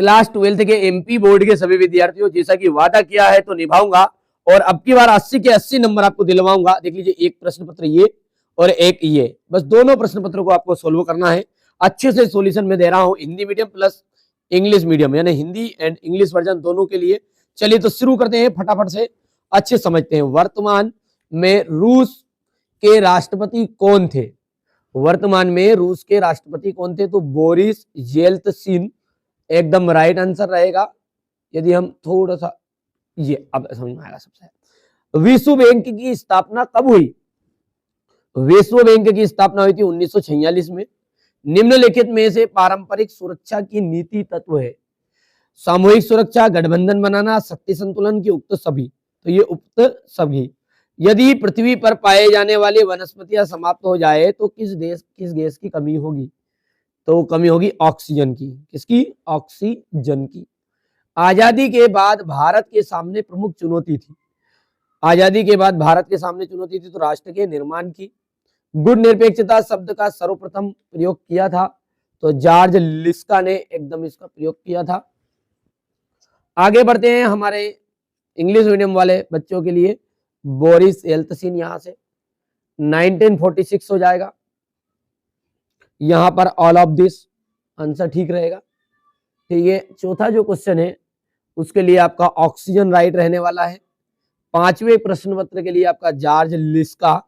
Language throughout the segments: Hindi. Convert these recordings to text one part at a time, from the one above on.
क्लास 12th के एमपी बोर्ड के सभी विद्यार्थियों, जैसा कि वादा किया है तो निभाऊंगा और अब की बार 80 के 80 नंबर आपको दिलवाऊंगा। देख लीजिए, एक प्रश्न पत्र ये और एक ये, बस दोनों प्रश्न पत्रों को आपको सोल्व करना है। अच्छे से सॉल्यूशन में दे रहा हूं, Hindi medium plus English medium, यानी हिंदी एंड इंग्लिश वर्जन दोनों के लिए। चलिए तो शुरू करते हैं, फटाफट से अच्छे समझते हैं। वर्तमान में रूस के राष्ट्रपति कौन थे? वर्तमान में रूस के राष्ट्रपति कौन थे? तो बोरिस येल्त्सिन एकदम राइट आंसर रहेगा। यदि हम थोड़ा सा ये अब समझ में आएगा सबसे। विश्व बैंक की स्थापना कब हुई? विश्व बैंक की स्थापना हुई थी 1946 में। निम्नलिखित में से पारंपरिक सुरक्षा की नीति तत्व है? सामूहिक सुरक्षा, गठबंधन बनाना, शक्ति संतुलन की उक्त सभी। तो ये उक्त सभी। यदि पृथ्वी पर पाए जाने वाली वनस्पतियां समाप्त हो जाए तो किस गैस की कमी होगी? तो कमी होगी ऑक्सीजन की। किसकी? ऑक्सीजन की। आजादी के बाद भारत के सामने प्रमुख चुनौती थी? आजादी के बाद भारत के सामने चुनौती थी तो राष्ट्र के निर्माण की। गुण निरपेक्षता शब्द का सर्वप्रथम प्रयोग किया था तो जॉर्ज लिस्का ने एकदम इसका प्रयोग किया था। आगे बढ़ते हैं हमारे इंग्लिश मीडियम वाले बच्चों के लिए। बोरिस येल्त्सिन यहां से 1946 हो जाएगा। यहां पर ऑल ऑफ दिस आंसर ठीक रहेगा। ठीक है, चौथा जो क्वेश्चन है उसके लिए आपका ऑक्सीजन राइट रहने वाला है। पांचवें प्रश्न पत्र के लिए आपका जॉर्ज लिस्का,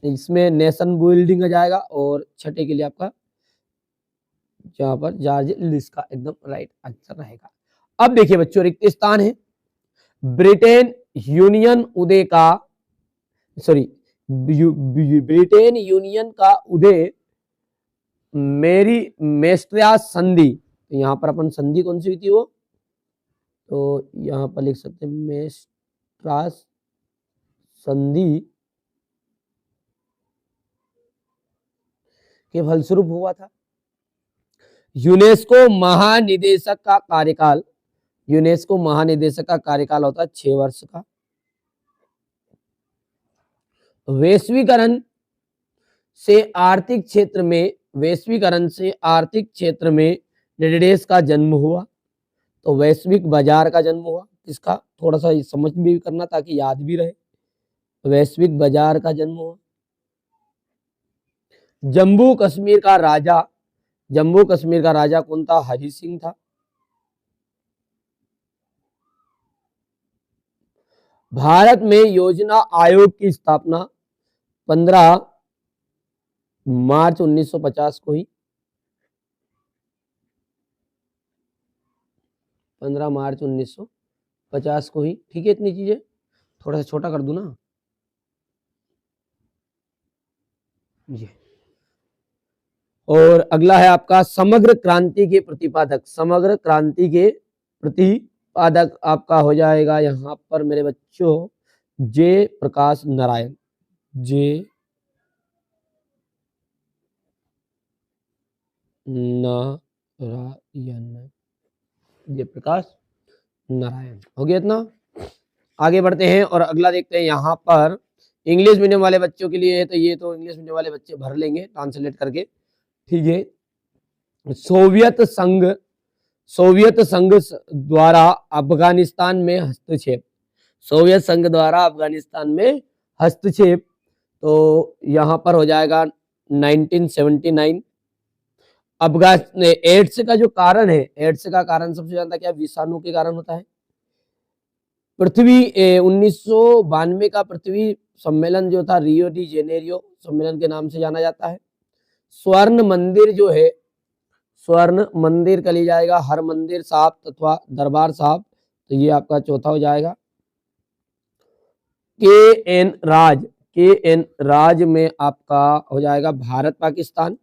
इसमें नेशन बिल्डिंग आ जाएगा। और छठे के लिए आपका जहां पर जॉर्ज लिस्का एकदम राइट आंसर रहेगा। अब देखिए बच्चों, रिक्त स्थान है। ब्रिटेन यूनियन उदय का ब्रिटेन यूनियन का उदय मेरी मेस्ट्रियास संधि, यहां पर अपन संधि कौन सी हुई थी वो, तो यहां पर लिख सकते हैं मेस्ट्रास संधि के फलस्वरूप हुआ था। यूनेस्को महानिदेशक का कार्यकाल, यूनेस्को महानिदेशक का कार्यकाल होता है 6 वर्ष का। वैश्वीकरण से आर्थिक क्षेत्र में, वैश्वीकरण से आर्थिक क्षेत्र में निर्देश का जन्म हुआ तो वैश्विक बाजार का जन्म हुआ। इसका थोड़ा सा समझ भी करना ताकि याद भी रहे। वैश्विक बाजार का जन्म हुआ। जम्मू कश्मीर का राजा, जम्मू कश्मीर का राजा कौन था? हरि सिंह था। भारत में योजना आयोग की स्थापना 15 मार्च 1950 को ही, 15 मार्च 1950 को ही। ठीक है, इतनी चीजें थोड़ा सा छोटा कर दूं ना ये। और अगला है आपका समग्र क्रांति के प्रतिपादक। समग्र क्रांति के प्रतिपादक आपका हो जाएगा यहां पर मेरे बच्चों जय प्रकाश नारायण। जय नारायण, जय प्रकाश नारायण। हो गया इतना। आगे बढ़ते हैं और अगला देखते हैं यहाँ पर इंग्लिश मीडियम वाले बच्चों के लिए है। तो ये तो इंग्लिश मीडियम वाले बच्चे भर लेंगे ट्रांसलेट करके। ठीक है, सोवियत संघ द्वारा अफगानिस्तान में हस्तक्षेप। सोवियत संघ द्वारा अफगानिस्तान में हस्तक्षेप तो यहाँ पर हो जाएगा 1979। अफगान एड्स का जो कारण है, एड्स का कारण सबसे ज्यादा क्या विषाणु के कारण होता है। पृथ्वी 1992 का पृथ्वी सम्मेलन जो था रियो डी जेनेरियो सम्मेलन के नाम से जाना जाता है। स्वर्ण मंदिर जो है, स्वर्ण मंदिर का लिया जाएगा हर मंदिर साहब अथवा दरबार साहब। तो ये आपका चौथा हो जाएगा। के एन राज में आपका हो जाएगा भारत पाकिस्तान।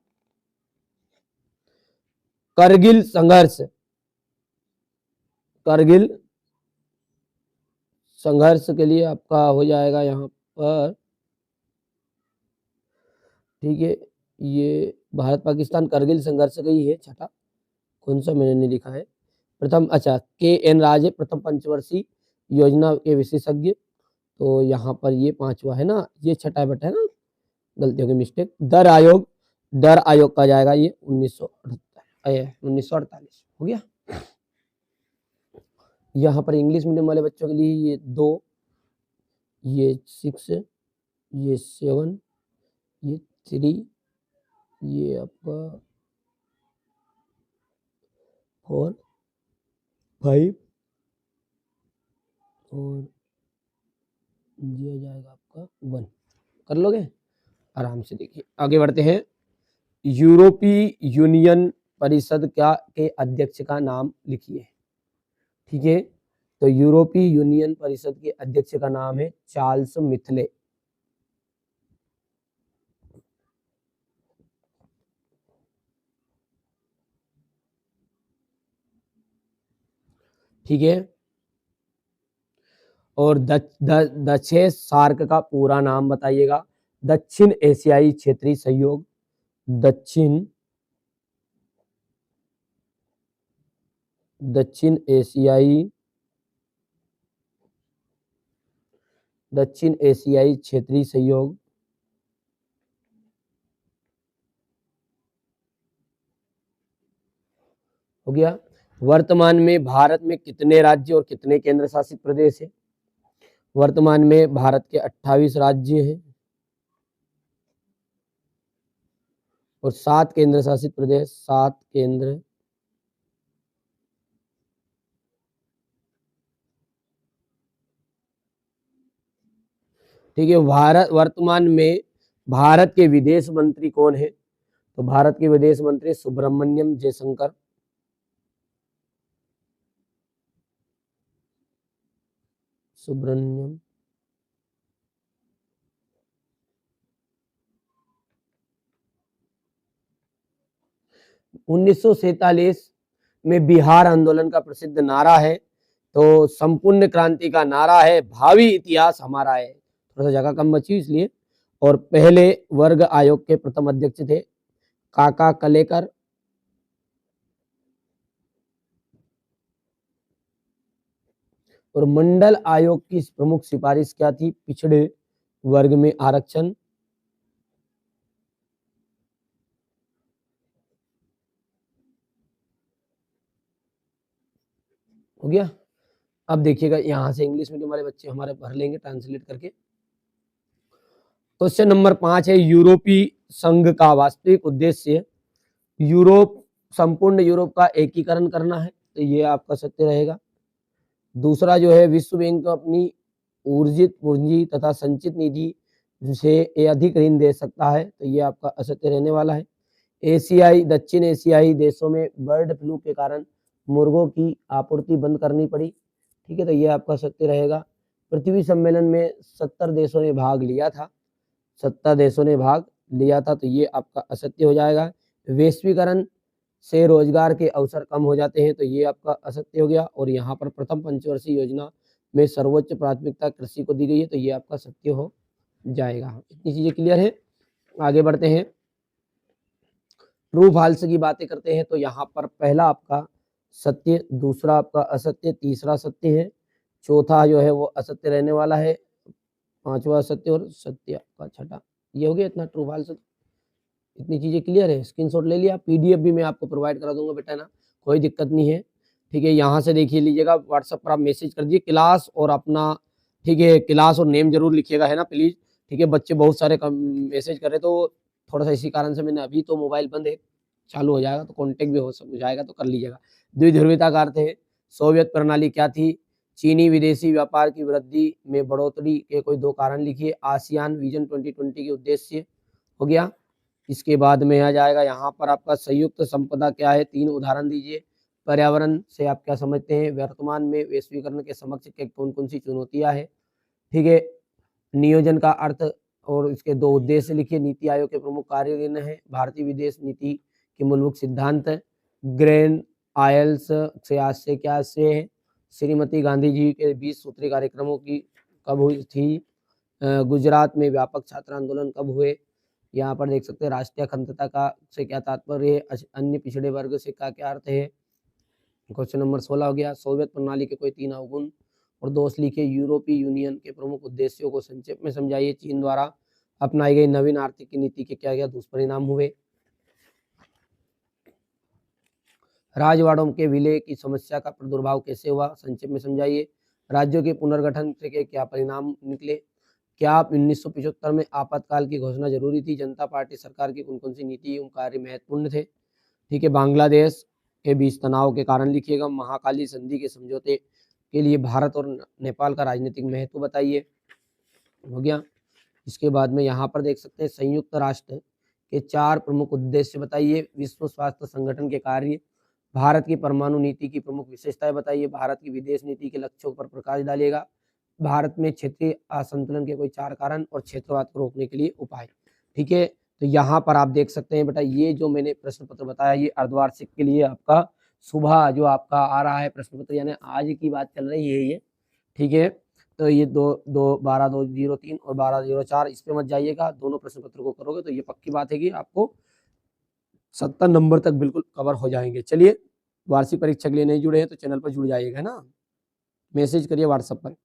करगिल संघर्ष, करगिल संघर्ष के लिए आपका हो जाएगा यहाँ पर। ठीक है, ये भारत पाकिस्तान करगिल संघर्ष का ही है छठा। कौन सा मैंने नहीं लिखा है प्रथम। अच्छा, के एन राज प्रथम पंचवर्षीय योजना के विशेषज्ञ। तो यहाँ पर ये पांचवा है ना, ये छठा बटा है ना, गलती हो गई मिस्टेक। दर आयोग, दर आयोग का जाएगा ये 1978। 1948 हो गया। यहाँ पर इंग्लिश मीडियम वाले बच्चों के लिए ये 2, ये 6, ये 7, ये 3, ये आपका 4, 5 और ये जाएगा आपका 1। कर लोगे आराम से। देखिए आगे बढ़ते हैं। यूरोपीय यूनियन परिषद के अध्यक्ष का नाम लिखिए। ठीक है, तो यूरोपीय यूनियन परिषद के अध्यक्ष का नाम है चार्ल्स मिथले। ठीक है, और दक्षिण सार्क का पूरा नाम बताइएगा। दक्षिण एशियाई क्षेत्रीय सहयोग, दक्षिण एशियाई क्षेत्रीय सहयोग। हो गया। वर्तमान में भारत में कितने राज्य और कितने केंद्र शासित प्रदेश है? वर्तमान में भारत के 28 राज्य हैं और 7 केंद्र शासित प्रदेश, 7 केंद्र ठीक है। वर्तमान में भारत के विदेश मंत्री कौन है? तो भारत के विदेश मंत्री सुब्रमण्यम जयशंकर। सुब्रमण्यम 1947 में बिहार आंदोलन का प्रसिद्ध नारा है, तो संपूर्ण क्रांति का नारा है भावी इतिहास हमारा है। थोड़ा सा जगह कम बची इसलिए। और पहले वर्ग आयोग के प्रथम अध्यक्ष थे काका कलेकर। और मंडल आयोग की प्रमुख सिफारिश क्या थी? पिछड़े वर्ग में आरक्षण। हो गया। अब देखिएगा यहां से इंग्लिश मीडियम वाले बच्चे हमारे भर लेंगे ट्रांसलेट करके। क्वेश्चन नंबर 5 है, यूरोपीय संघ का वास्तविक उद्देश्य संपूर्ण यूरोप का एकीकरण करना है, तो ये आपका सत्य रहेगा। दूसरा जो है, विश्व बैंक अपनी ऊर्जित पूंजी तथा संचित निधि से अधिक ऋण दे सकता है, तो ये आपका असत्य रहने वाला है। दक्षिण एशियाई देशों में बर्ड फ्लू के कारण मुर्गों की आपूर्ति बंद करनी पड़ी। ठीक है, तो ये आपका सत्य रहेगा। पृथ्वी सम्मेलन में 70 देशों ने भाग लिया था, 70 देशों ने भाग लिया था, तो ये आपका असत्य हो जाएगा। वैश्वीकरण से रोजगार के अवसर कम हो जाते हैं, तो ये आपका असत्य हो गया। और यहाँ पर प्रथम पंचवर्षीय योजना में सर्वोच्च प्राथमिकता कृषि को दी गई है, तो ये आपका सत्य हो जाएगा। इतनी चीजें क्लियर है। आगे बढ़ते हैं, ट्रू फॉल्स की बातें करते हैं, तो यहाँ पर पहला आपका सत्य, दूसरा आपका असत्य, तीसरा सत्य है, चौथा जो है वो असत्य रहने वाला है, पांचवा सत्य और सत्य आपका छठा। ये हो गया इतना ट्रू फॉल्स। इतनी चीजें क्लियर है। स्क्रीनशॉट ले लिया, पीडीएफ भी मैं आपको प्रोवाइड करा दूंगा बेटा ना, कोई दिक्कत नहीं है। ठीक है, यहाँ से देखिए लीजिएगा, व्हाट्सएप पर आप मैसेज कर दीजिए क्लास और अपना, ठीक है, क्लास और नेम जरूर लिखिएगा, है ना प्लीज। ठीक है, बच्चे बहुत सारे मैसेज कर रहे, तो थोड़ा सा इसी कारण से मैंने, अभी तो मोबाइल बंद है, चालू हो जाएगा तो कॉन्टेक्ट भी हो जाएगा, तो कर लीजिएगा। द्विध्रुविता का अर्थ है, सोवियत प्रणाली क्या थी? चीनी विदेशी व्यापार की वृद्धि में बढ़ोतरी के कोई 2 कारण लिखिए। आसियान विजन 2020 के उद्देश्य। हो गया। इसके बाद में आ जाएगा यहाँ पर आपका संयुक्त संपदा क्या है? 3 उदाहरण दीजिए। पर्यावरण से आप क्या समझते हैं? वर्तमान में वैश्वीकरण के समक्ष कौन कौन सी चुनौतियां हैं? ठीक है, नियोजन का अर्थ और इसके 2 उद्देश्य लिखिए। नीति आयोग के प्रमुख कार्य है। भारतीय विदेश नीति के मूलभूत सिद्धांत। ग्रैंड आयल्स से आज से क्या से है? श्रीमती गांधी जी के 20 सूत्री कार्यक्रमों की कब हुई थी? गुजरात में व्यापक छात्र आंदोलन कब हुए? यहाँ पर देख सकते हैं राष्ट्रीय अखंडता का से क्या तात्पर्य है? अन्य पिछड़े वर्ग से क्या अर्थ है? क्वेश्चन नंबर 16 हो गया। सोवियत प्रणाली के कोई 3 अवगुण और दोष लिखिए। यूरोपीय यूनियन के प्रमुख उद्देश्यों को संक्षेप में समझाइए। चीन द्वारा अपनाई गई नवीन आर्थिक नीति के क्या क्या दुष्परिणाम हुए? राजवाड़ों के विलय की समस्या का प्रादुर्भाव कैसे हुआ, संक्षेप में समझाइए। राज्यों के पुनर्गठन के क्या परिणाम निकले। क्या 1975 में आपातकाल की घोषणा जरूरी थी। जनता पार्टी सरकार की कौन कौन सी नीति एवं कार्य महत्वपूर्ण थे। ठीक है, बांग्लादेश के बीच तनाव के कारण लिखिएगा। महाकाली संधि के समझौते के लिए भारत और नेपाल का राजनीतिक महत्व बताइए। हो गया। इसके बाद में यहाँ पर देख सकते हैं संयुक्त राष्ट्र के 4 प्रमुख उद्देश्य बताइए। विश्व स्वास्थ्य संगठन के कार्य, भारत की परमाणु नीति की प्रमुख विशेषताएं बताइए, भारत की विदेश नीति के लक्ष्यों पर प्रकाश डालेगा, भारत में क्षेत्रीय असंतुलन के कोई 4 कारण और क्षेत्रवाद को रोकने के लिए उपाय। ठीक है, तो यहाँ पर आप देख सकते हैं बेटा, ये जो मैंने प्रश्न पत्र बताया ये अर्धवार्षिक के लिए आपका सुबह जो आपका आ रहा है प्रश्न पत्र, यानी आज की बात चल रही है ये। ठीक है, तो ये 12/2/03 और 12/04 इस पे मत जाइएगा, दोनों प्रश्न पत्र को करोगे तो ये पक्की बात है कि आपको 70 नंबर तक बिल्कुल कवर हो जाएंगे। चलिए, वार्षिक परीक्षा के लिए नहीं जुड़े हैं तो चैनल पर जुड़ जाइएगा, है ना। मैसेज करिए व्हाट्सएप पर।